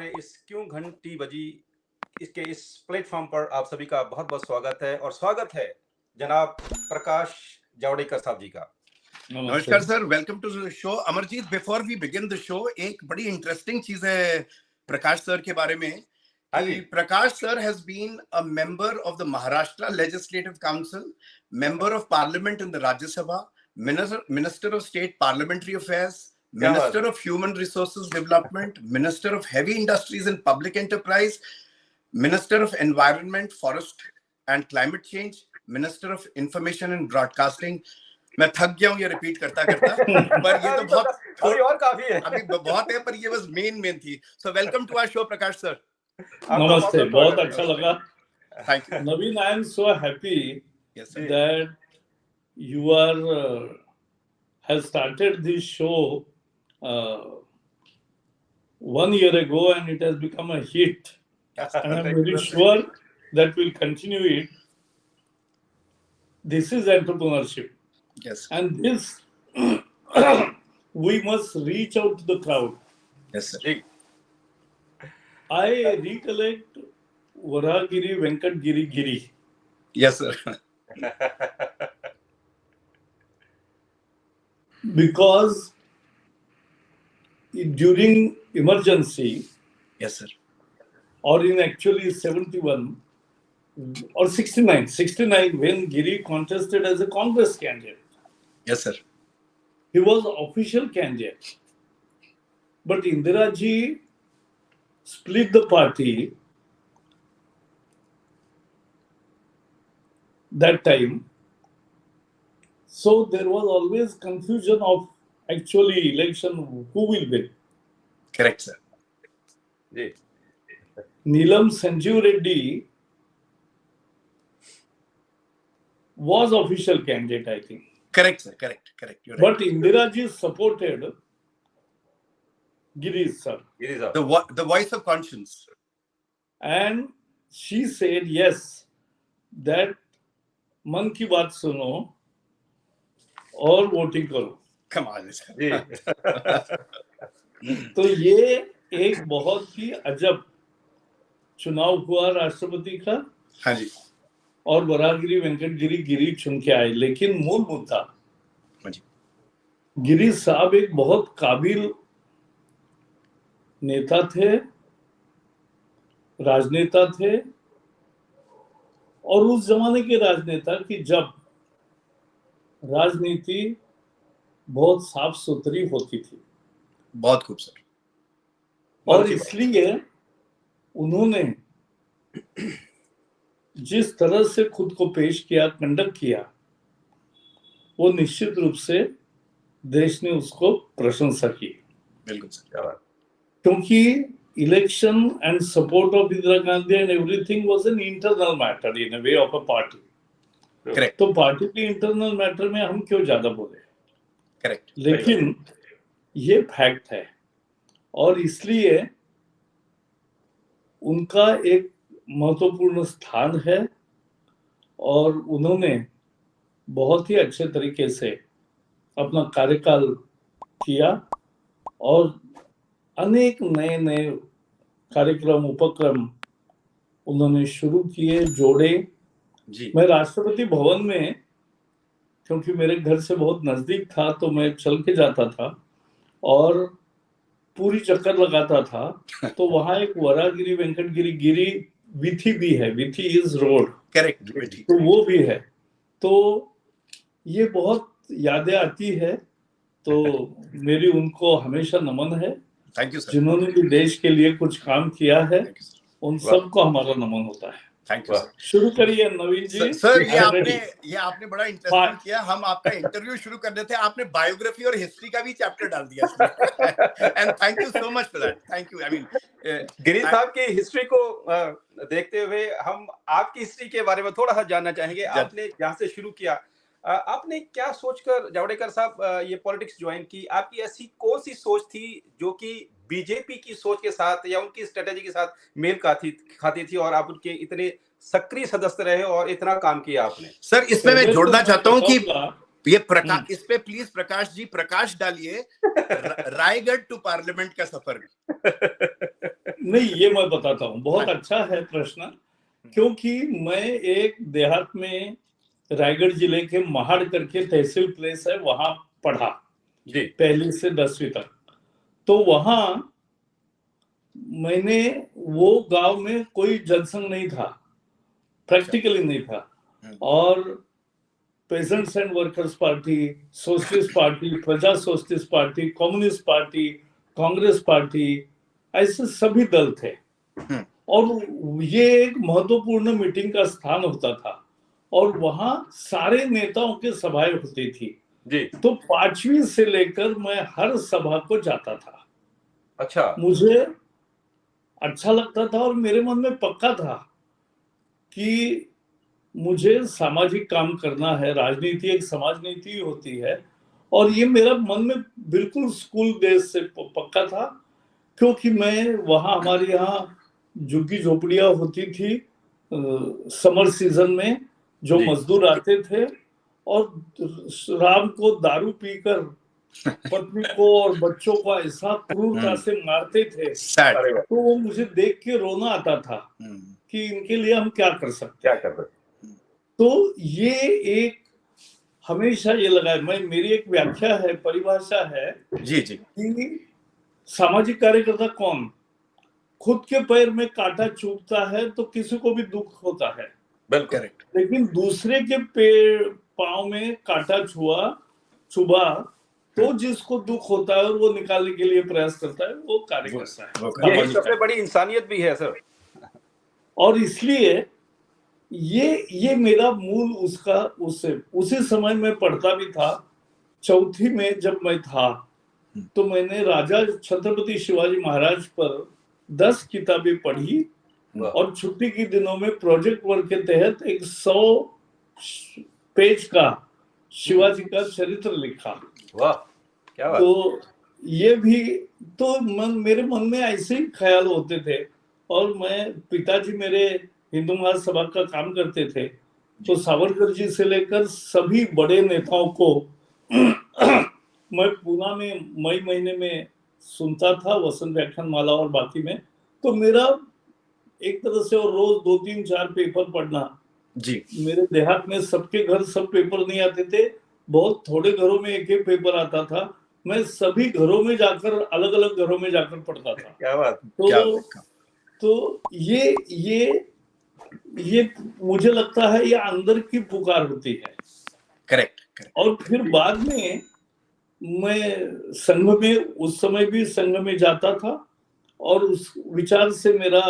हमारे इस क्यों घंटी बजी इसके इस प्लेटफॉर्म पर आप सभी का बहुत बहुत स्वागत है और स्वागत है जनाब प्रकाश जावड़ेकर साहब जी का। नमस्कार sir, welcome to the show. Amarjeet, before we begin the show, एक बड़ी इंटरेस्टिंग चीज है प्रकाश सर के बारे में कि Prakash sir has been a member of the Maharashtra legislative council, member of parliament in the Rajya Sabha, minister of state parliamentary affairs, Minister of Human Resources Development, Minister of Heavy Industries and Public Enterprise, Minister of Environment, Forest and Climate Change, Minister of Information and Broadcasting. मैं थक गया हूँ ये repeat करता करता, पर ये तो बहुत और काफी है, अभी बहुत है, पर ये बस मेन थी। So welcome to our show, Prakash sir. नमस्ते, बहुत अच्छा लगा। Thank you. Naveen, I am so happy that you have started this show 1 year ago and it has become a hit. And I'm very sure that we'll continue it. This is entrepreneurship. Yes. And this, we must reach out to the crowd. Yes, sir. I recollect Varagiri Venkat Giri. Yes, sir. Because during emergency, yes, sir, or in actually 71 or 69, when Giri contested as a Congress candidate. Yes, sir. He was official candidate. But Indira ji split the party that time. So there was always confusion of actually election, who will win. Correct, sir. Yeah. Neelam Sanjeev Reddy was official candidate, I think. Correct, sir. Correct. You're right. But Indira ji supported Girish sir. The voice of conscience. And she said, yes, that मन की बात सुनो और voting करो। कमाल तो ये एक बहुत ही अजब चुनाव हुआ राष्ट्रपति का। हाँ जी। और वरागिरी वेंकट गिरी चुन के आए, लेकिन मूल मुद्दा, हाँ जी, गिरी साहब एक बहुत काबिल नेता थे, राजनेता थे, और उस जमाने के राजनेता की जब राजनीति बहुत साफ सुथरी होती थी। बहुत खूबसूरत। और इसलिए उन्होंने जिस तरह से खुद को पेश किया, कंडक्ट किया, वो निश्चित रूप से देश ने उसको प्रशंसा की। बिल्कुल सर। क्योंकि election and support of Indira Gandhi and everything was an internal matter in a way of a party. Correct. तो पार्टी के इंटरनल मैटर में हम क्यों ज्यादा बोले। करेक्ट। लेकिन ये फैक्ट है, और इसलिए उनका एक महत्वपूर्ण स्थान है, और उन्होंने बहुत ही अच्छे तरीके से अपना कार्यकाल किया और अनेक नए कार्यक्रम उपक्रम उन्होंने शुरू किए, जोड़े जी। मैं राष्ट्रपति भवन में, क्योंकि मेरे घर से बहुत नजदीक था, तो मैं चल के जाता था और पूरी चक्कर लगाता था। तो वहां एक वरागिरी वेंकट गिरी विथी भी है, विथी इज रोड। करेक्ट। तो वो भी है। तो ये बहुत यादें आती है, तो मेरी उनको हमेशा नमन है। Thank you sir. जिन्होंने भी देश के लिए कुछ काम किया है, उन सबको हमारा नमन होता है। Thank you sir. शुरू करिए नवीन जी। सर, ये आपने बड़ा इंटरेस्टिंग किया। हम आपका इंटरव्यू शुरू कर रहे थे, आपने बायोग्राफी और हिस्ट्री का भी चैप्टर डाल दिया इसमें। And thank you so much for that. Thank you. I mean, Girish साहब की हिस्ट्री को देखते हुए हम आपकी हिस्ट्री के बारे में थोड़ा सा जानना चाहेंगे। आपने जहाँ से शुरू किया, आपने क्या सोचकर जावड़ेकर साहब ये पॉलिटिक्स ज्वाइन की? आपकी ऐसी कौन सी सोच थी जो कि बीजेपी की सोच के साथ या उनकी स्ट्रेटेजी के साथ मेल खाती थी, और आप उनके इतने सक्रिय सदस्य रहे और इतना काम किया आपने? सर इसमें मैं जोड़ना चाहता हूँ कि ये प्रकाश, इस पे प्लीज प्रकाश जी प्रकाश डालिए, रायगढ़ टू पार्लियामेंट का सफर। नहीं, ये मैं बताता हूँ, बहुत अच्छा है प्रश्न, क्योंकि मैं एक देहात में रायगढ़ जिले के महाड़ करके तहसील प्लेस है, वहां पढ़ा जी, 1ली से 10वीं तक। तो वहां मैंने, वो गांव में कोई जनसंघ नहीं था, प्रैक्टिकली नहीं था, और peasants and workers party, socialist party, Praja socialist party, communist party, Congress party, ऐसे सभी दल थे। और ये एक महत्वपूर्ण मीटिंग का स्थान होता था, और वहां सारे नेताओं की सभाएं होती थी जी। तो 5वीं से लेकर मैं हर सभा को जाता था। अच्छा, मुझे अच्छा लगता था, और मेरे मन में पक्का था कि मुझे सामाजिक काम करना है, राजनीति एक समाज नीति होती है, और ये मेरा मन में बिल्कुल स्कूल डेज से पक्का था। क्योंकि मैं वहां, हमारे यहाँ झुग्गी झोपड़ियां होती थी समर सीजन में, जो मजदूर आते थे और राम को दारू पीकर पत्नी को और बच्चों को ऐसा क्रूरता से मारते थे, तो वो मुझे देख के रोना आता था कि इनके लिए हम क्या कर सकते हैं। तो ये एक हमेशा ये लगा है, मैं, मेरी एक व्याख्या है, परिभाषा है जी जी कि सामाजिक कार्यकर्ता कौन, खुद के पैर में कांटा चुभता है तो किसी को भी दुख होता है, बिल्कुल, लेकिन दूसरे के पांव में कांटा चुभा तो जिसको दुख होता है और वो निकालने के लिए प्रयास करता है, वो कार्यकर्ता है। यही सबसे बड़ी इंसानियत भी है सर। और इसलिए ये मेरा मूल उसका, उसी समय में पढ़ता भी था। 4वीं में जब मैं था तो मैंने राजा छत्रपति शिवाजी महाराज पर 10 किताबें पढ़ी, और छुट्टी के दिनों में प्रोजेक्ट वर्क के तहत एक 100 पेज का शिवाजी का चरित्र लिखा। वाह, क्या बात। तो ये भी तो मेरे मन में ऐसे ही ख्याल होते थे, और मैं, पिताजी मेरे हिंदू महासभा का काम करते थे, तो सावरकर जी से लेकर सभी बड़े नेताओं को मैं पूना में मई महीने में सुनता था, वसंत व्याख्यान माला और बाकी में। तो मेरा एक तरह से, और रोज 2, 3, 4 पेपर पढ़ना जी। मेरे देहात में सबके घर सब पेपर नहीं आते थे, बहुत थोड़े घरों में एक पेपर आता था। मैं सभी घरों में जाकर, अलग अलग घरों में जाकर पढ़ता था। क्या बात। तो ये मुझे लगता है ये अंदर की पुकार होती है। करेक्ट। और फिर बाद में मैं संघ में, उस समय भी संघ में जाता था, और उस विचार से मेरा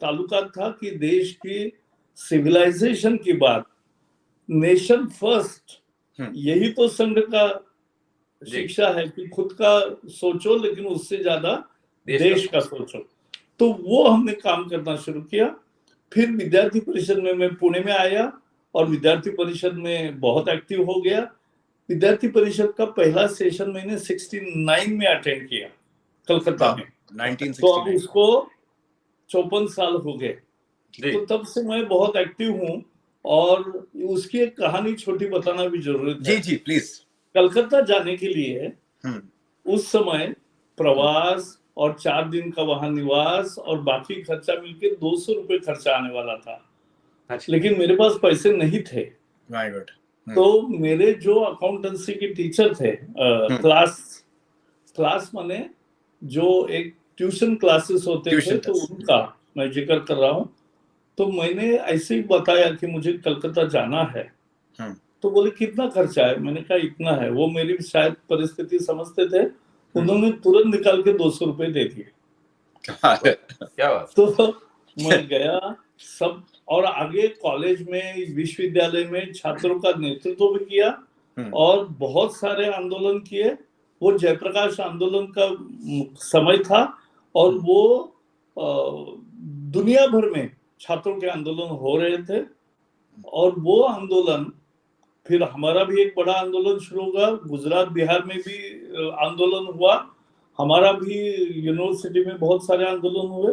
ताल्लुकात था कि देश की सिविलाइजेशन की बात, नेशन फर्स्ट, यही तो संघ का शिक्षा है कि खुद का सोचो, लेकिन उससे ज्यादा देश का सोचो। तो वो हमने काम करना शुरू किया। फिर विद्यार्थी परिषद में मैं पुणे में आया, और विद्यार्थी परिषद में बहुत एक्टिव हो गया। विद्यार्थी परिषद का पहला सेशन मैंने 69 में अटेंड किया, कलकत्ता में, 1969। तो अब उसको 54 साल हो गए। तो तब से मैं बहुत एक्टिव हूँ, और उसकी एक कहानी छोटी बताना भी जरूरी है। जी जी प्लीज। कलकत्ता जाने के लिए उस समय प्रवास और 4 दिन का वहां निवास और बाकी खर्चा मिलके 200 रुपए खर्चा आने वाला था। लेकिन मेरे पास पैसे नहीं थे। तो मेरे जो अकाउंटेंसी के टीचर थे, क्लास माने जो एक ट्यूशन क्लासेस होते थे, तो उनका मैं जिक्र कर रहा हूँ। तो मैंने ऐसे ही बताया कि मुझे कलकत्ता जाना है। तो बोले कितना खर्चा है? मैंने कहा इतना है। वो मेरी शायद परिस्थिति समझते थे, उन्होंने तुरंत निकाल के 200 रुपए दे दिए। क्या बात। तो मैं गया सब, और आगे कॉलेज में, विश्वविद्यालय में छात्रों का नेतृत्व भी किया, और बहुत सारे आंदोलन किए। वो जयप्रकाश आंदोलन का समय था, और वो दुनिया भर में छात्रों के आंदोलन हो रहे थे। और वो आंदोलन, फिर हमारा भी एक बड़ा आंदोलन शुरू हुआ। गुजरात, बिहार में भी आंदोलन हुआ। हमारा भी यूनिवर्सिटी में बहुत सारे आंदोलन हुए।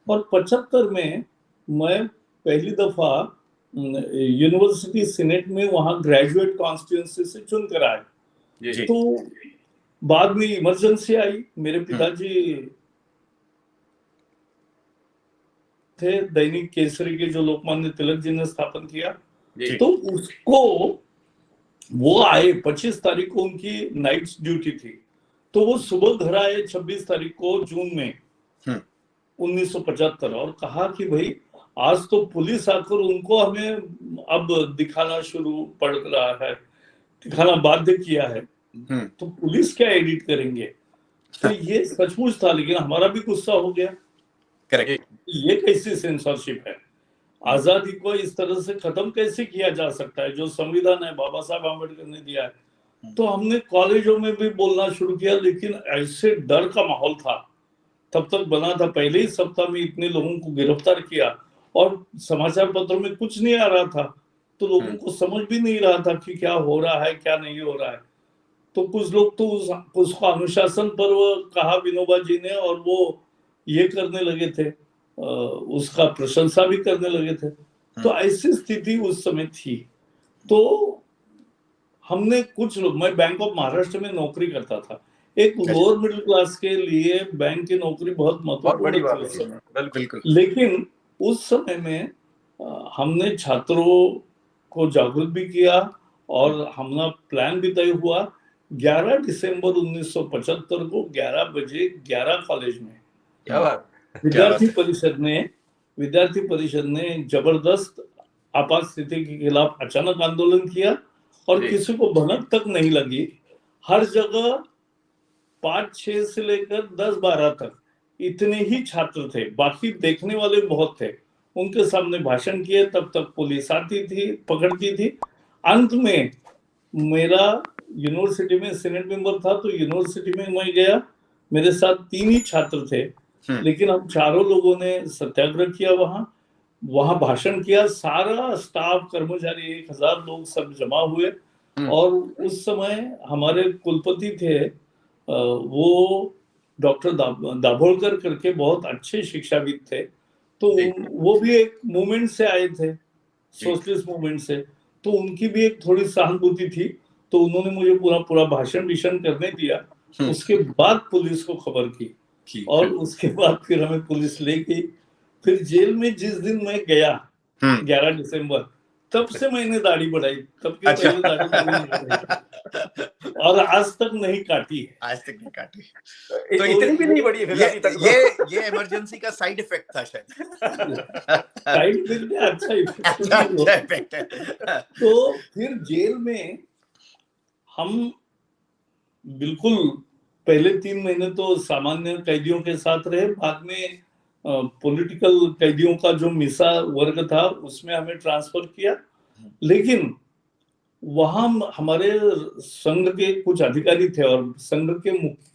और 75 में मैं पहली दफा यूनिवर्सिटी सीनेट में वहां ग्रेजुएट कॉन्स्टिट्यूंसी से चुन कर आए। जी तो बाद में इमरजेंसी आई, मेरे पिताजी थे दैनिक केसरी के, जो लोकमान्य तिलक जी ने स्थापन किया। जी तो उसको वो आए, 25 तारीख को उनकी नाइट ड्यूटी थी, तो वो सुबह घर आए 26 तारीख को जून में 1975, और कहा कि भाई आज तो पुलिस आकर उनको हमें अब दिखाना शुरू पड़ रहा है, दिखाना बाध्य किया है, तो पुलिस क्या एडिट करेंगे। तो ये सचमुच था, लेकिन हमारा भी गुस्सा हो गया। करेक्ट। ये कैसी सेंसरशिप है, आजादी को इस तरह से खत्म कैसे किया जा सकता है, जो संविधान है बाबा साहब आम्बेडकर ने दिया है। तो हमने कॉलेजों में भी बोलना शुरू किया, लेकिन ऐसे डर का माहौल था, तब तक बना था, पहले ही सप्ताह में इतने लोगों को गिरफ्तार किया, और समाचार पत्रों में कुछ नहीं आ रहा था, तो लोगों को समझ भी नहीं रहा था कि क्या हो रहा है क्या नहीं हो रहा है। तो कुछ लोग तो उसको अनुशासन पर्व कहा विनोबा जी ने, और वो ये करने लगे थे, उसका प्रशंसा भी करने लगे थे। तो ऐसी स्थिति उस समय थी। तो हमने कुछ लोग, मैं बैंक ऑफ महाराष्ट्र में नौकरी करता था, एक लोअर मिडिल क्लास के लिए बैंक की नौकरी बहुत महत्वपूर्ण थी उस समय। बिल्कुल। लेकिन उस समय में हमने छात्रों को जागरूक भी किया, और हमारा प्लान भी तय हुआ। 11 दिसंबर 1975 को 11 बजे 11 कॉलेज में क्या बात। विद्यार्थी परिषद ने जबरदस्त आपात स्थिति के खिलाफ अचानक आंदोलन किया, और किसी को भनक तक नहीं लगी। हर जगह 5-6 से लेकर 10-12 तक इतने ही छात्र थे, बाकी देखने वाले बहुत थे। उनके सामने भाषण किए, तब तक पुलिस आती थी, पकड़ती थी। अंत में मेरा यूनिवर्सिटी में सीनेट मेंबर था, तो यूनिवर्सिटी में मैं गया, मेरे साथ 3 ही छात्र थे, लेकिन हम चारों लोगों ने सत्याग्रह किया, वहां भाषण किया, सारा स्टाफ कर्मचारी 1000 लोग सब जमा हुए। और उस समय हमारे कुलपति थे, वो डॉक्टर दाभोलकर करके बहुत अच्छे शिक्षाविद थे, तो वो भी एक मूवमेंट से आए थे, सोशलिस्ट मूवमेंट से, तो उनकी भी एक थोड़ी सहानुभूति थी, तो उन्होंने मुझे पूरा भाषण करने दिया। उसके बाद पुलिस को खबर की, और उसके बाद फिर हमें पुलिस ले गई। फिर जेल में जिस दिन मैं गया 11 दिसंबर, तब से मैंने दाढ़ी बढ़ाई, तब के पहले दाढ़ी नहीं बढ़ाई, और आज तक नहीं काटी। तो इतनी भी नहीं बढ़ी है अभी तक। ये इमरजेंसी का साइड इफेक्ट था शायद। साइड इफेक्ट अच्छा इफेक्ट है। तो फिर जेल में हम बिल्कुल पहले 3 महीने तो सामान्य कैदियों के साथ रहे, बाद में पॉलिटिकल कैदियों का जो मिसा वर्ग था उसमें हमें ट्रांसफर किया। लेकिन वहां हमारे संघ के कुछ अधिकारी थे, और संघ के मुख्य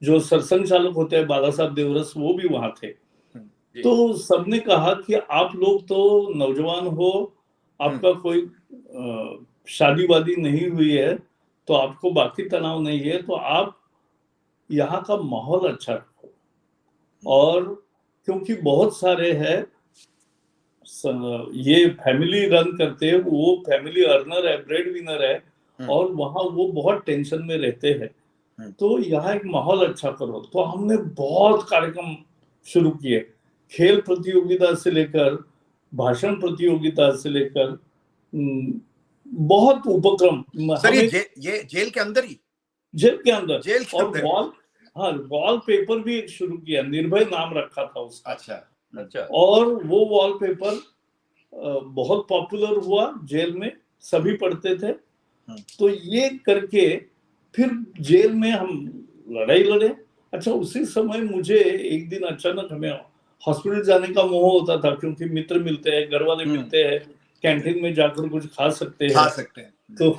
जो सरसंघ चालक होते हैं बाला साहब देवरस, वो भी वहां थे। तो सबने कहा कि आप लोग तो नौजवान हो, आपका कोई शादी वादी नहीं हुई है, तो आपको बाकी तनाव नहीं है, तो आप यहाँ का माहौल अच्छा रखो। और क्योंकि बहुत सारे हैं ये फैमिली रन करते हैं, वो फैमिली अर्नर है, ब्रेड विनर है, और वहां वो बहुत टेंशन में रहते हैं, तो यहाँ एक माहौल अच्छा करो। तो हमने बहुत कार्यक्रम शुरू किए, खेल प्रतियोगिता से लेकर भाषण प्रतियोगिता से लेकर बहुत उपक्रम। सर ये जेल के अंदर ही? जेल के अंदर। और वॉल पेपर भी एक शुरू किया, निर्भय नाम रखा था उसका। अच्छा। और वो वॉल पेपर बहुत पॉपुलर हुआ, जेल में सभी पढ़ते थे। तो ये करके फिर जेल में हम लड़ाई लड़े। अच्छा, उसी समय मुझे एक दिन अचानक, हमें हॉस्पिटल जाने का मोह होता था, क्योंकि मित्र मिलते हैं, घर वाले मिलते हैं, कैंटीन में जाकर कुछ खा सकते हैं।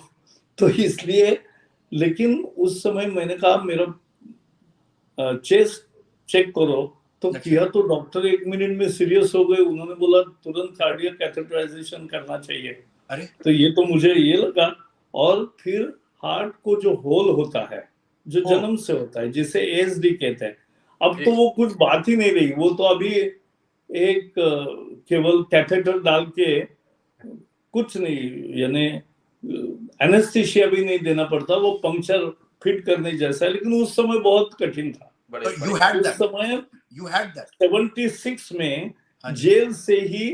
तो इसलिए, लेकिन उस समय मैंने कहा मेरा चेस्ट चेक करो, तो किया, तो डॉक्टर 1 मिनट में सीरियस हो गए। उन्होंने बोला तुरंत कार्डियक कैथेटराइजेशन करना चाहिए। अरे, तो ये तो मुझे ये लगा। और फिर हार्ट को जो होल होता है, जो जन्म से होता है, जिसे एएसडी कहते हैं, अब तो वो कुछ बात ही नहीं रही, वो तो अभी एक केवल कैथेटर डाल के कुछ नहीं, यानी एनेस्थीसिया भी नहीं देना पड़ता, वो पंक्चर फिट करने जैसा है, लेकिन उस समय बहुत कठिन था। You had उस that. समय You had that. 76 में जेल से ही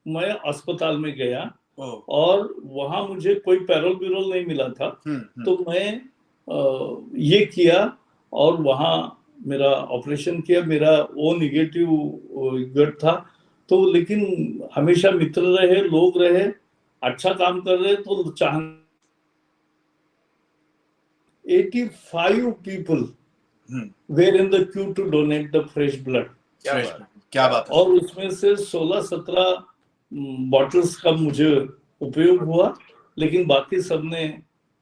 मैं अस्पताल में गया और वहां मुझे कोई पैरोल बिरोल नहीं मिला था। तो मैं ये किया और वहां मेरा ऑपरेशन किया। मेरा वो निगेटिव गट था, तो लेकिन हमेशा मित्र रहे, लोग रहे, अच्छा काम कर रहे, तो चाह 85 people were in the queue to donate the fresh blood. क्या बात है। और उसमें से 16-17 बॉटल्स का मुझे उपयोग हुआ, लेकिन बाकी सबने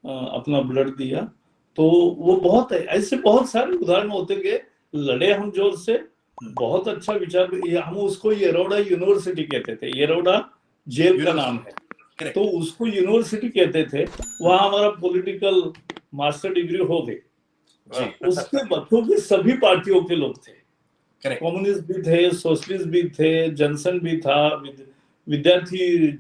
अपना ब्लड दिया। तो वो बहुत है, ऐसे बहुत सारे उदाहरण होते गए। लड़े हम जोर से, बहुत अच्छा विचार। हम उसको येरोडा यूनिवर्सिटी कहते थे, येरोडा जेल का नाम है, तो उसको यूनिवर्सिटी कहते थे। वहां हमारा पॉलिटिकल मास्टर डिग्री हो गई। उसके बच्चों के सभी पार्टियों के लोग थे, कम्युनिस्ट भी थे, सोशलिस्ट भी थे, जनसंघ भी था, विद्यार्थी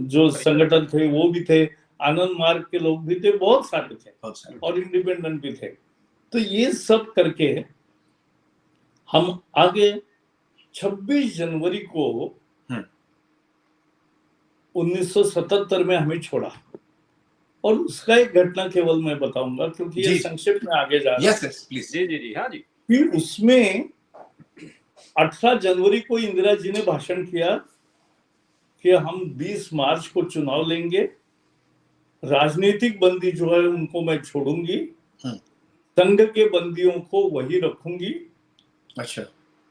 जो संगठन थे वो भी थे, आनंद मार्ग के लोग भी थे, बहुत सारे थे और इंडिपेंडेंट भी थे। तो ये सब करके हम आगे 26 जनवरी को 1977 में हमें छोड़ा। और उसका एक घटना केवल मैं बताऊंगा, क्योंकि ये संक्षेप में आगे जा रहा है। जी हाँ जी। फिर उसमें 18 जनवरी को इंदिरा जी ने भाषण किया कि हम 20 मार्च को चुनाव लेंगे, राजनीतिक बंदी जो है उनको मैं छोड़ूंगी, संघ के बंदियों को वही रखूंगी। अच्छा,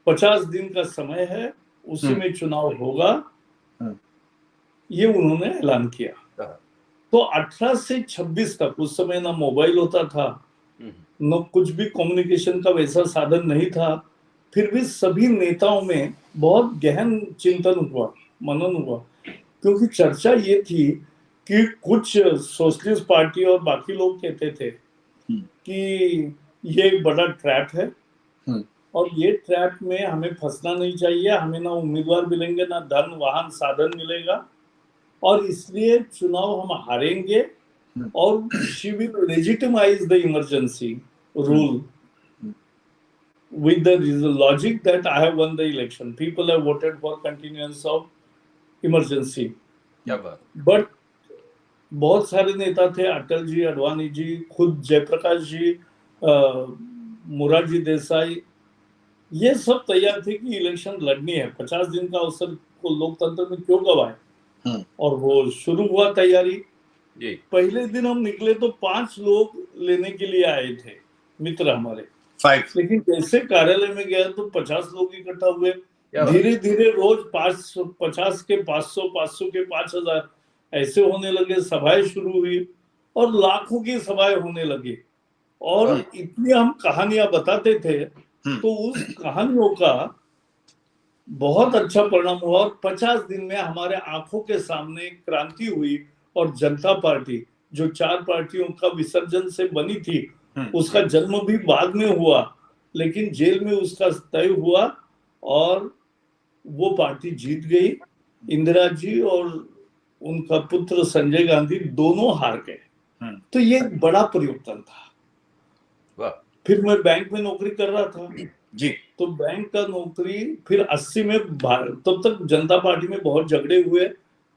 50 दिन का समय है, उसी में चुनाव होगा, ये उन्होंने ऐलान किया। तो 18 से 26 तक, उस समय ना मोबाइल होता था, न कुछ भी कम्युनिकेशन का वैसा साधन नहीं था। फिर भी सभी नेताओं में बहुत गहन चिंतन हुआ, मनन हुआ, क्योंकि चर्चा ये थी कि कुछ सोशलिस्ट पार्टी और बाकी लोग कहते थे कि ये एक बड़ा ट्रैप है और ये ट्रैप में हमें फंसना नहीं चाहिए, हमें ना उम्मीदवार मिलेंगे, ना धन वाहन साधन मिलेगा, और इसलिए चुनाव हम हारेंगे। और she will legitimise the emergency rule with the logic that I have won the election, people have voted for continuance of emergency. But बहुत सारे नेता थे, अटल जी, अडवाणी जी, खुद जयप्रकाश जी, मोरारजी देसाई, ये सब तैयार थे कि इलेक्शन लड़नी है। 50 दिन का अवसर को लोकतंत्र में क्यों गवाए। और वो शुरू हुआ तैयारी। पहले दिन हम निकले तो 5 लोग लेने के लिए आए थे, मित्र हमारे, लेकिन जैसे कार्यालय में गया तो 50 लोग इकट्ठा हुए। धीरे धीरे रोज 50 के 500, 500 के 5000 ऐसे होने लगे। सभाएं शुरू हुई और लाखों की सभाएं होने लगी। और इतनी हम कहानियां बताते थे, तो उस कहानियों का बहुत अच्छा परिणाम हुआ। और 50 दिन में हमारे आंखों के सामने क्रांति हुई और जनता पार्टी, जो 4 पार्टियों का विसर्जन से बनी थी, उसका जन्म भी बाद में हुआ, लेकिन जेल में उसका तय हुआ और वो पार्टी जीत गई। इंदिरा जी और उनका पुत्र संजय गांधी दोनों हार गए। तो ये एक बड़ा परिवर्तन था। फिर मैं बैंक में नौकरी कर रहा था जी, तो बैंक का नौकरी फिर 80 में, तब तक जनता पार्टी में बहुत झगड़े हुए।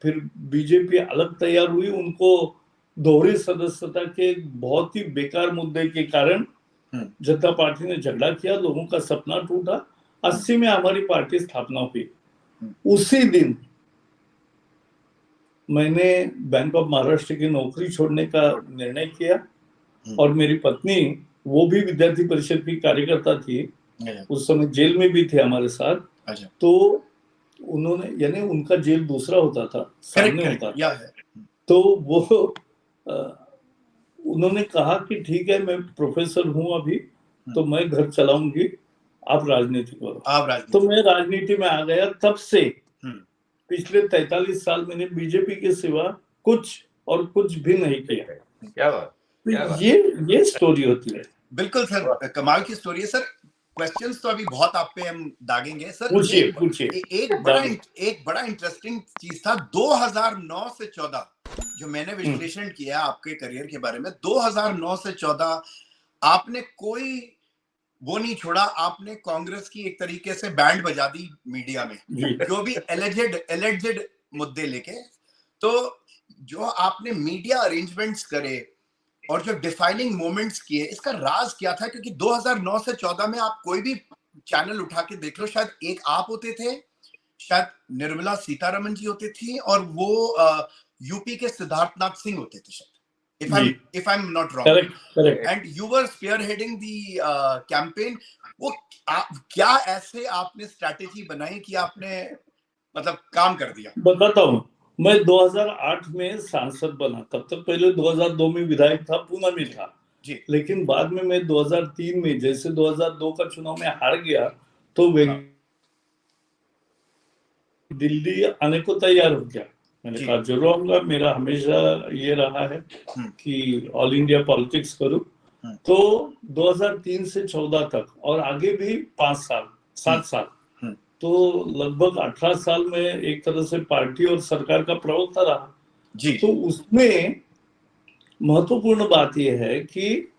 फिर बीजेपी अलग तैयार हुई, उनको दोहरी सदस्यता के बहुत ही बेकार मुद्दे के कारण जनता पार्टी ने झगड़ा किया, लोगों का सपना टूटा। 80 में हमारी पार्टी स्थापना हुई। उसी दिन मैंने बैंक ऑफ महाराष्ट्र की नौकरी छोड़ने का निर्णय किया और मेरी पत्नी, वो भी विद्यार्थी परिषद की कार्यकर्ता थी, उस समय जेल में भी थे हमारे साथ। तो उन्होंने, यानी उनका जेल दूसरा होता था, सामने होता था, तो वो उन्होंने कहा कि ठीक है, मैं प्रोफेसर हूं अभी, तो मैं घर चलाऊंगी, आप राजनीति करो। तो मैं राजनीति में आ गया। तब से पिछले 43 साल मैंने बीजेपी के सिवा कुछ भी नहीं किया। क्या बात, ये स्टोरी होती है। बिल्कुल सर, कमाल की स्टोरी है सर। क्वेश्चंस तो अभी बहुत आप पे हम दागेंगे सर। पूछिए। एक बड़ा इंटरेस्टिंग चीज था 2009 से 14 जो मैंने विश्लेषण किया आपके करियर के बारे में। 2009 से 14 आपने कोई वो नहीं छोड़ा, आपने कांग्रेस की एक तरीके से बैंड बजा दी मीडिया में, जो भी एलिजेड मुद्दे लेके। तो जो आपने मीडिया अरेंजमेंट्स करे और जो डिफाइनिंग मोमेंट्स किए, इसका राज क्या था? क्योंकि 2009 से 14 में आप कोई भी चैनल उठा के देख लो, शायद एक आप होते थे, शायद निर्मला सीतारमन जी होती थी, और वो यूपी के सिद्धार्थनाथ सिंह होते थे शायद, if I'm not wrong. Correct. And you were spearheading the campaign. वो क्या ऐसे आपने स्ट्रैटेजी बनाई कि आपने मतलब काम कर दिया? बताता हूँ। मैं 2008 में सांसद बना, तब तक पहले 2002 में विधायक था, पूना में था जी। लेकिन बाद में मैं 2003 में जैसे 2002 का चुनाव में हार गया तो दिल्ली आने को तैयार हो गया। मैंने कहा जरूर आऊंगा, मेरा हमेशा ये रहा है कि ऑल इंडिया पॉलिटिक्स करूं। तो 2003 से 14 तक और आगे भी 7 साल तो लगभग 18 साल में एक तरह से पार्टी और सरकार का प्रवक्ता रहा जी। तो उसमें महत्वपूर्ण बात यह है कि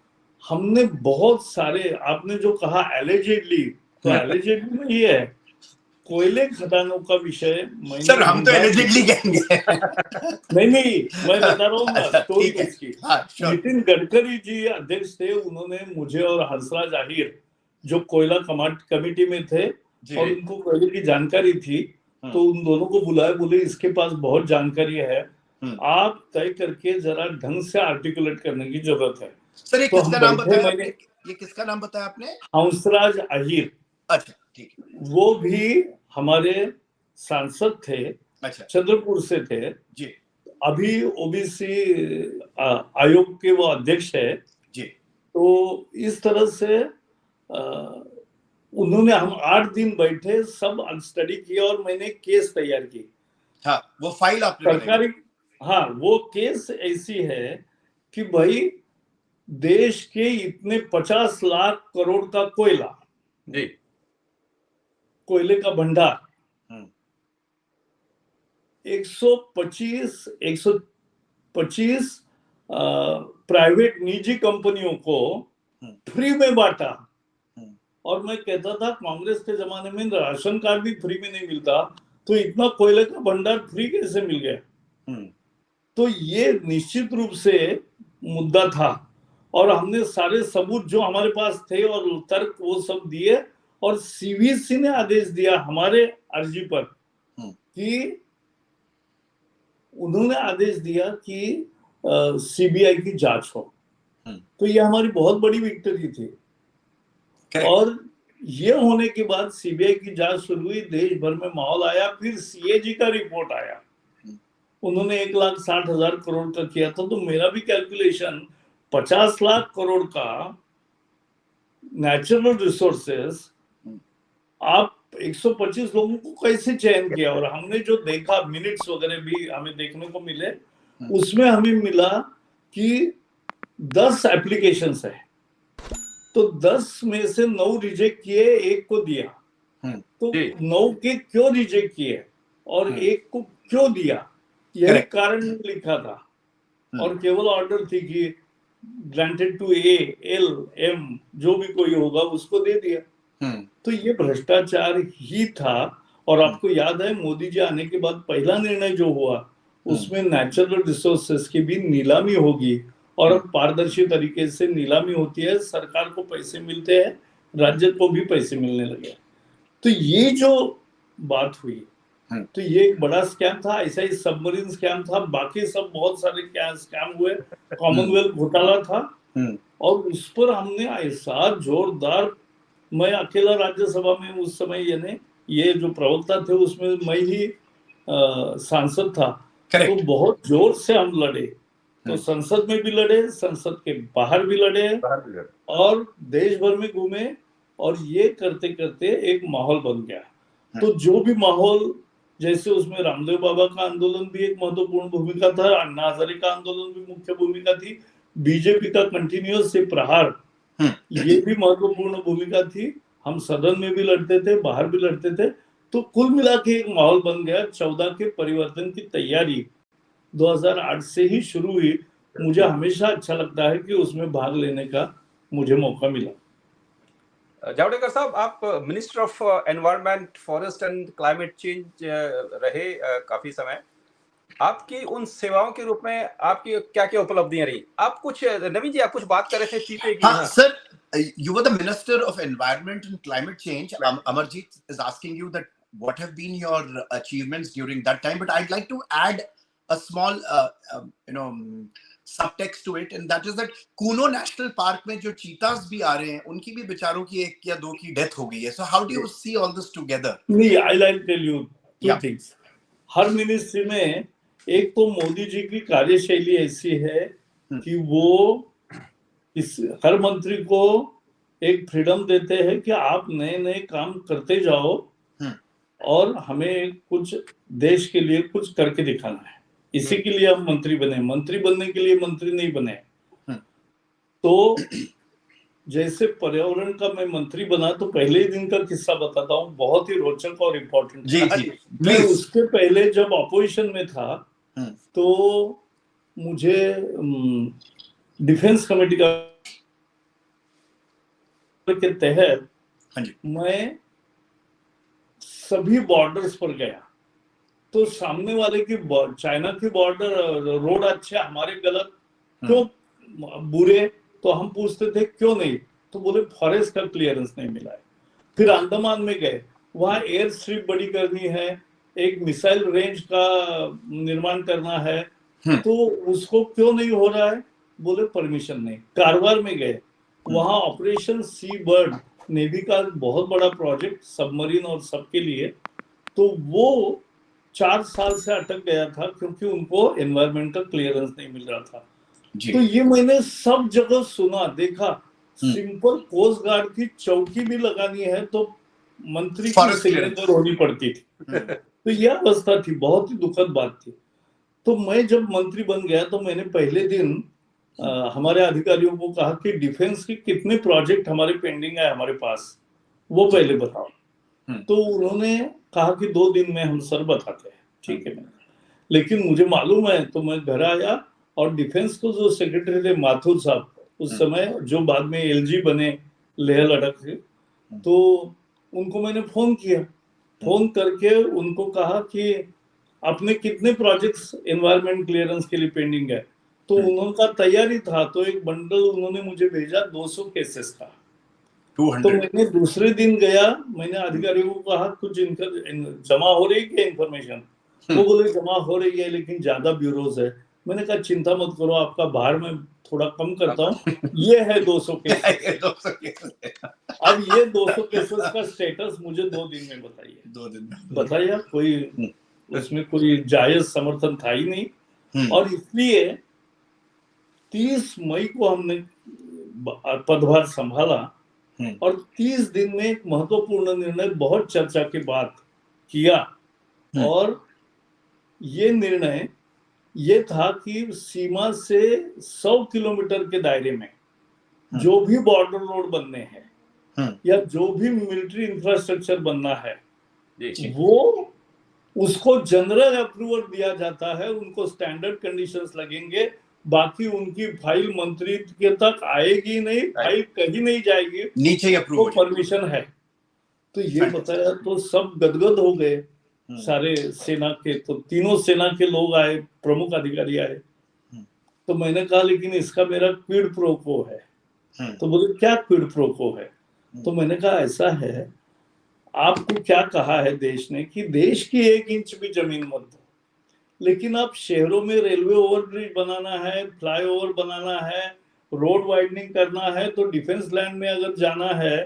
हमने बहुत सारे, आपने जो कहा एलिजेडली, तो एलिजेडली में ये है कोयले खदानों का विषय सर हम तो एलिजेडली कहेंगे। नहीं मैं बता रहा हूँ ना स्टोरी उसकी। नितिन गडकरी जी अध्यक्ष थे, उन्होंने मुझे और हंसराज आहिर जो कोयला कमेटी में थे और उनको कोयले की जानकारी थी, तो उन दोनों को बुलाया, बोले इसके पास बहुत जानकारी है, आप तय करके जरा ढंग से आर्टिकुलेट करने की जरूरत है। सर ये किसका नाम बताया? ये किसका नाम बताया आपने? हंसराज आहिर। अच्छा ठीक है। वो भी हमारे सांसद थे। अच्छा। चंद्रपुर से थे जी। अभी ओबीसी आयोग के वो अध्यक्ष है जी। तो इस तरह से उन्होंने, हम 8 दिन बैठे, सब स्टडी किया और मैंने केस तैयार की। हाँ, वो फाइल आपने सरकारी, हाँ वो केस ऐसी है कि भाई देश के इतने 50 लाख करोड़ का कोयला जी, कोयले का भंडार 125 प्राइवेट निजी कंपनियों को फ्री में बांटा। और मैं कहता था कांग्रेस के जमाने में राशन कार्ड भी फ्री में नहीं मिलता, तो इतना कोयले का भंडार फ्री कैसे मिल गया? तो ये निश्चित रूप से मुद्दा था और हमने सारे सबूत जो हमारे पास थे और तर्क वो सब दिए और सीवीसी ने आदेश दिया हमारे अर्जी पर कि उन्होंने आदेश दिया कि सीबीआई की जांच हो। तो ये हमारी बहुत बड़ी विक्ट्री थी। और ये होने के बाद सीबीआई की जांच शुरू हुई, देश भर में माहौल आया, फिर सीएजी का रिपोर्ट आया, उन्होंने 1,60,000 करोड़ का किया था। तो मेरा भी कैलकुलेशन 50 लाख करोड़ का नेचुरल रिसोर्सेस आप 125 लोगों को कैसे चयन किया? और हमने जो देखा, मिनट्स वगैरह भी हमें देखने को मिले, उसमें हमें मिला कि 10 एप्लीकेशंस है, तो 10 में से 9 रिजेक्ट किए, एक को दिया। तो 9 के क्यों रिजेक्ट किए और एक को क्यों दिया, यही कारण लिखा था। और केवल ऑर्डर थी कि granted to A, L, M, जो भी कोई होगा उसको दे दिया। तो ये भ्रष्टाचार ही था। और आपको याद है मोदी जी आने के बाद पहला निर्णय जो हुआ उसमें नेचुरल रिसोर्सेस की भी नीलामी होगी और पारदर्शी तरीके से नीलामी होती है, सरकार को पैसे मिलते हैं, राज्य को भी पैसे मिलने लगे। तो ये जो बात हुई, तो ये एक बड़ा स्कैम था। ऐसा ही सबमरीन स्कैम था, बाकी सब बहुत सारे स्कैम हुए, कॉमनवेल्थ घोटाला था और उस पर हमने ऐसा जोरदार, मैं अकेला राज्यसभा में उस समय ये जो प्रवक्ता थे उसमें मैं ही सांसद था, तो बहुत जोर से हम लड़े। तो संसद में भी लड़े, संसद के बाहर भी लड़े और देश भर में घूमे और ये करते करते एक माहौल बन गया। तो जो भी माहौल, जैसे उसमें रामदेव बाबा का आंदोलन भी एक महत्वपूर्ण भूमिका था, अन्ना हजारे का आंदोलन भी मुख्य भूमिका थी, बीजेपी का कंटिन्यूअस से प्रहार ये भी महत्वपूर्ण भूमिका थी। हम सदन में भी लड़ते थे, बाहर भी लड़ते थे। तो कुल मिला के एक माहौल बन गया। 14 के परिवर्तन की तैयारी 2008 से ही शुरू हुई। मुझे हमेशा अच्छा लगता है कि उसमें भाग लेने का मुझे मौका मिला। जावड़ेकर साहब, आप minister of environment, forest and climate change रहे काफी समय। आपकी उन सेवाओं के रूप में आपकी क्या क्या उपलब्धियां रही? आप कुछ, नवीन जी, आप कुछ बात कर रहे थे चीते की। हाँ sir, you were the Minister of Environment and Climate Change. Amarjeet is asking you that what have been your achievements during that time, but I'd like to add a small subtext to it, and that is that Kuno National Park में जो चीतास भी आ रहे हैं, उनकी भी बेचारों की 1 या 2 की डेथ हो गई है. So how do you see all this together? नहीं, I'll tell you two things. Her ministry में एक तो मोदी जी की कार्यशैली ऐसी है कि वो इस हर मंत्री को एक फ्रीडम देते हैं कि आप नए नए काम करते जाओ और हमें कुछ देश के लिए कुछ करके दिखाना है। इसी के लिए हम मंत्री बने। मंत्री बनने के लिए मंत्री नहीं बने। तो जैसे पर्यावरण का मैं मंत्री बना, तो पहले ही दिन का किस्सा बताता हूँ, बहुत ही रोचक और इम्पोर्टेंट। जी जी, मैं उसके पहले जब ऑपोजिशन में था तो मुझे डिफेंस कमेटी के तहत मैं सभी बॉर्डर्स पर गया। तो सामने वाले की चाइना की बॉर्डर रोड अच्छे, हमारे गलत, क्यों बुरे? तो हम पूछते थे क्यों नहीं, तो बोले फॉरेस्ट का क्लियरेंस नहीं मिला है। फिर अंडमान में गए, वहां एयर स्ट्रिप बड़ी करनी है, एक मिसाइल रेंज का निर्माण करना है, तो उसको क्यों नहीं हो रहा है? बोले परमिशन नहीं। कारवार में गए, वहां ऑपरेशन सी बर्ड, नेवी का बहुत बड़ा प्रोजेक्ट, सबमरीन और सबके लिए, तो वो 4 साल से अटक गया था क्योंकि उनको एनवायरमेंटल क्लियरेंस नहीं मिल रहा था। तो ये मैंने सब जगह सुना, देखा। सिंपल कोस्ट गार्ड की चौकी भी लगानी है तो मंत्री की सिग्नेचर होनी पड़ती थी। तो यह अवस्था थी, बहुत ही दुखद बात थी। तो मैं जब मंत्री बन गया तो मैंने पहले दिन हमारे अधिकारियों को कहा कि डिफेंस के कितने प्रोजेक्ट हमारे पेंडिंग है हमारे पास, वो पहले बताओ। तो उन्होंने कहा कि 2 दिन में हम सर बताते हैं। ठीक है, लेकिन मुझे मालूम है। तो मैं घर आया और डिफेंस को जो सेक्रेटरी थे माथुर साहब, उस समय जो बाद में एलजी बने लेह लद्दाख से, तो उनको मैंने फोन किया। फोन करके उनको कहा कि आपने कितने प्रोजेक्ट्स एनवायरमेंट क्लियरेंस के लिए पेंडिंग है? तो उनका तैयारी था, तो एक बंडल उन्होंने मुझे भेजा 200 केसेस का। 200। तो मैंने दूसरे दिन गया, मैंने अधिकारियों को कहा कुछ जमा हो रही है इंफॉर्मेशन? वो बोले जमा हो रही है लेकिन ज्यादा ब्यूरोज है। मैंने कहा चिंता मत करो, आपका बाहर में थोड़ा कम करता हूँ, ये है 200 केसेस। अब ये 200 केसेस का स्टेटस मुझे 2 दिन में बताइए। 2 दिन बताइए, कोई उसमें कोई जायज समर्थन था ही नहीं। और इसलिए 30 मई को हमने पदभार संभाला और 30 दिन में एक महत्वपूर्ण निर्णय, बहुत चर्चा के बाद किया। और ये निर्णय ये था कि सीमा से 100 किलोमीटर के दायरे में जो भी बॉर्डर रोड बनने हैं या जो भी मिलिट्री इंफ्रास्ट्रक्चर बनना है, वो उसको जनरल अप्रूवल दिया जाता है। उनको स्टैंडर्ड कंडीशंस लगेंगे, बाकी उनकी फाइल मंत्री के तक आएगी नहीं, फाइल कहीं नहीं जाएगी, नीचे ही अप्रूवल, तो परमिशन है। तो ये बताया तो सब गदगद हो गए, सारे सेना के। तो तीनों सेना के लोग आए, प्रमुख अधिकारी आए। तो मैंने कहा लेकिन इसका मेरा क्विड प्रो क्वो है। तो बोले क्या क्विड प्रो क्वो है? तो मैंने कहा ऐसा है, आपको क्या कहा है देश ने कि देश की 1 इंच भी जमीन मत दो, लेकिन आप शहरों में रेलवे ओवरब्रिज बनाना है, फ्लाईओवर बनाना है, रोड वाइडनिंग करना है, तो डिफेंस लैंड में अगर जाना है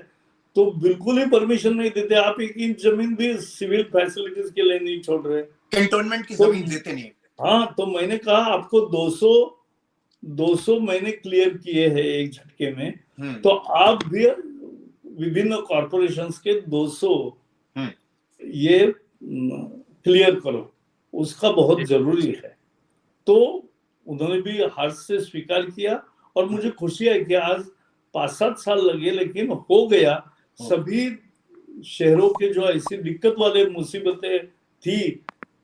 तो बिल्कुल ही परमिशन नहीं देते। आप 1 इंच जमीन भी सिविल फैसिलिटीज के लिए नहीं छोड़ रहे, कैंटोनमेंट की जमीन देते नहीं। हाँ, तो मैंने कहा आपको 200 मैंने क्लियर किए हैं एक झटके में, तो आप भी विभिन्न कॉर्पोरेशंस के 200 ये क्लियर करो, उसका बहुत जरूरी है। तो उन्होंने भी हर्ष से स्वीकार किया और मुझे खुशी है कि आज 5-7 साल लगे लेकिन हो गया। सभी शहरों के जो ऐसी दिक्कत वाले मुसीबतें थी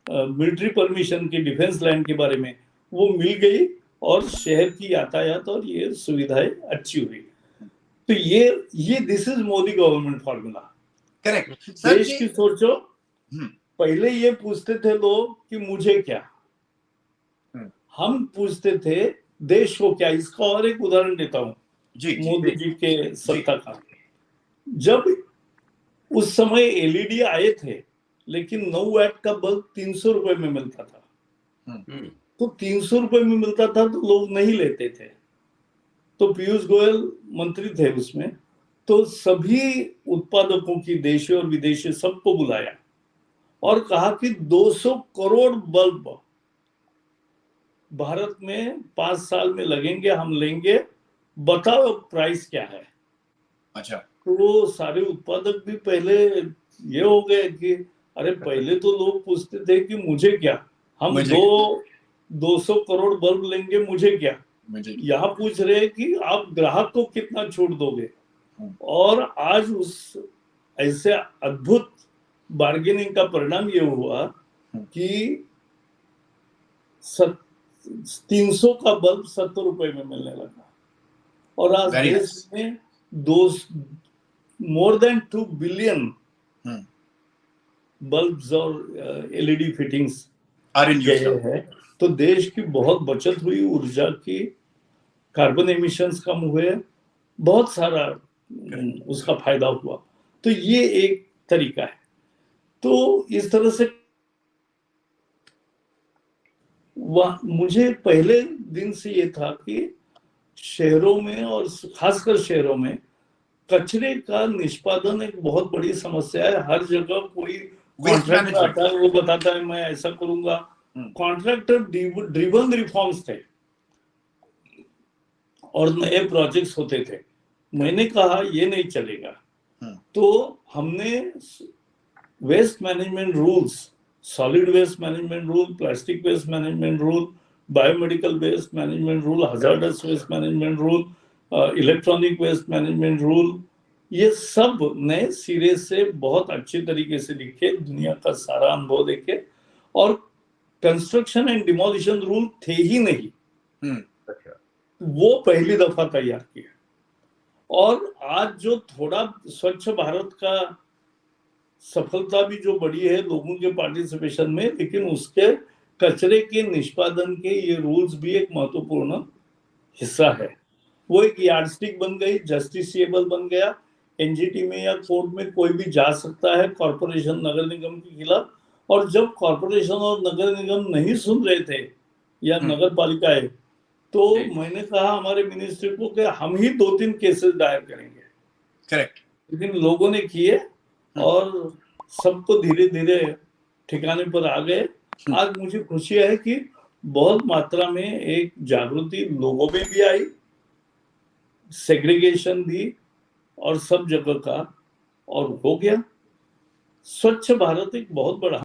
मिलिट्री परमिशन की डिफेंस लैंड के बारे में, वो मिल गई और शहर की यातायात और ये सुविधाएं अच्छी हुई। तो ये this is Modi government formula. Correct. देश की सोचो, पहले ये पूछते थे लोग कि मुझे क्या, हम पूछते थे देश को क्या। इसका और एक उदाहरण देता हूँ मोदी जी के सत्ता का। जब उस समय एलईडी आए थे, लेकिन 9 वैट का बल्ब 300 रुपए में मिलता था। तो 300 रुपए में मिलता था तो लोग नहीं लेते थे। तो पीयूष गोयल मंत्री थे उसमें, तो सभी उत्पादकों की, देशी और विदेशी, सबको बुलाया और कहा कि 200 करोड़ बल्ब भारत में 5 साल में लगेंगे, हम लेंगे, बताओ प्राइस क्या है। अच्छा। तो वो सारे उत्पादक भी पहले ये हो गए कि अरे पहले तो लोग पूछते थे कि मुझे क्या, हम 200 करोड़ बल्ब लेंगे, मुझे क्या। यहाँ पूछ रहे हैं कि आप ग्राहक को कितना छूट दोगे। और आज उस ऐसे अद्भुत बार्गेनिंग का परिणाम ये हुआ कि 300 का बल्ब 70 रुपए में मिलने लगा। और आज देश में मोर देन 2 बिलियन बल्ब्स और एलईडी फिटिंग्स है। तो देश की बहुत बचत हुई, ऊर्जा की, कार्बन एमिशंस कम हुए, बहुत सारा उसका फायदा हुआ। तो ये एक तरीका है। तो इस तरह से मुझे पहले दिन से ये था कि शहरों में और खासकर शहरों में कचरे का निष्पादन एक बहुत बड़ी समस्या है। हर जगह कोई कॉन्ट्रैक्टर आता है, वो बताता है मैं ऐसा करूंगा। कॉन्ट्रैक्टर ड्रिवन रिफॉर्म्स थे और नए प्रोजेक्ट्स होते थे। मैंने कहा ये नहीं चलेगा। तो हमने waste management rules, solid waste management rule, plastic waste management rule, biomedical waste management rule, hazardous waste management rule, electronic waste management rule, ये सब नए सिरे से बहुत अच्छे तरीके से लिखे, दुनिया का सारा अनुभव देखे। और कंस्ट्रक्शन एंड डिमोलिशन रूल थे ही नहीं, वो पहली दफा तैयार किया। और आज जो थोड़ा स्वच्छ भारत का सफलता भी जो बड़ी है लोगों के पार्टिसिपेशन में, लेकिन उसके कचरे के निष्पादन के ये रूल्स भी एक महत्वपूर्ण हिस्सा है। वो एक यार्डस्टिक बन गई, जस्टिसिएबल बन गया। एनजीटी में या कोर्ट में कोई भी जा सकता है कॉर्पोरेशन, नगर निगम के खिलाफ। और जब कॉर्पोरेशन और नगर निगम नहीं सुन रहे थे या नगर पालिकाएं, तो मैंने कहा हमारे मिनिस्ट्री को कि हम ही 2-3 केसेस दायर करेंगे। करेक्ट। लेकिन लोगों ने किए और सबको धीरे धीरे ठिकाने पर आ गए। आज मुझे खुशी है कि बहुत मात्रा में एक जागृति लोगों में भी आई, सेग्रीगेशन भी, और सब जगह का, और हो गया। स्वच्छ भारत एक बहुत बड़ा